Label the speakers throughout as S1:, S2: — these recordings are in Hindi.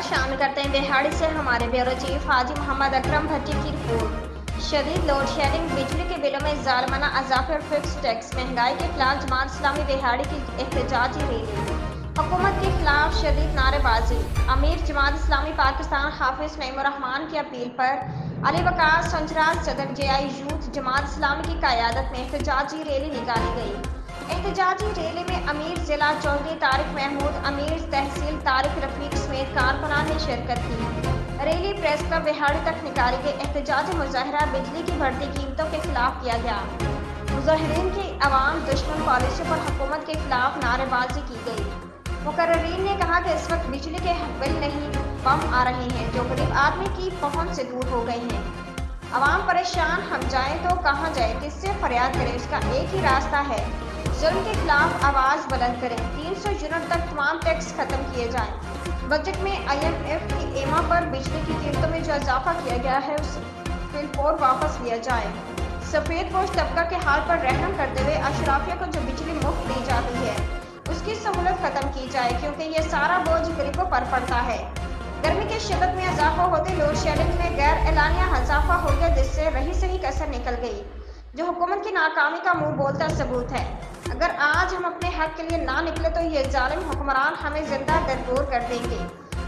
S1: खबर शामिल करते हैं दिहाड़ी से हमारे ब्यूरो चीफ हाजी मोहम्मद अकरम भट्टी की रिपोर्ट। शदीद लोड शेडिंग, बिजली के बिलों में जालमाना इजाफे और फिक्स टैक्स, महंगाई के खिलाफ जमात इस्लामी दिहाड़ी की एहतजाजी रैली, हुकूमत के खिलाफ शदीद नारेबाजी। अमीर जमात इस्लामी पाकिस्तान हाफिज नईमुर रहमान की अपील पर अली वकार संजराज सदर JI यूथ जमात इस्लामी की क़यादत में एहतजाजी रैली निकाली गई। एहतजाजी रैली में अमीर जिला चौधरी तारिक महमूद, अमीर तहसील तारिक रफीक समेत कारकुनान ने शिरकत की। रैली प्रेस क्लब दिहाड़ी तक निकाली गई। एहतजाजी मुजाहरा बिजली की बढ़ती कीमतों के खिलाफ किया गया। मुजाहिरीन की अवाम दुश्मन पॉलिसी पर हुकूमत के खिलाफ नारेबाजी की गई। मुकर्रीन ने कहा कि इस वक्त बिजली के बिल नहीं कम आ रहे हैं जो गरीब आदमी की पहुंच से दूर हो गए हैं। अवाम परेशान, हम जाएं तो कहाँ जाए, किससे फरियाद करें, इसका एक ही रास्ता है, जुल्म के खिलाफ आवाज़ बुलंद करें। 300 यूनिट तक तमाम टैक्स खत्म किए जाएं। बजट में IMF की एमा पर बिजली की कीमतों में जो इजाफा किया गया है उसे फिलपोर वापस लिया जाए। सफ़ेद पोश तबका के हाल पर रहम करते हुए अशराफिया को जो बिजली मुफ्त दी जाती है उसकी सहूलत खत्म की जाए, क्योंकि ये सारा बोझ गरीबों पर पड़ता है। गर्मी की शिद्दत में इजाफा होते लोड शेडिंग में गैर एलानिया इजाफा हो गया, जिससे रही सही कसर निकल गई, जो हुकूमत की नाकामी का मुंह बोलता सबूत है। अगर आज हम अपने हक के लिए ना निकले तो ये जालिम हुक्मरान हमें जिंदा दरगोर कर देंगे।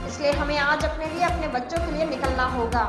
S1: इसलिए हमें आज अपने लिए, अपने बच्चों के लिए निकलना होगा।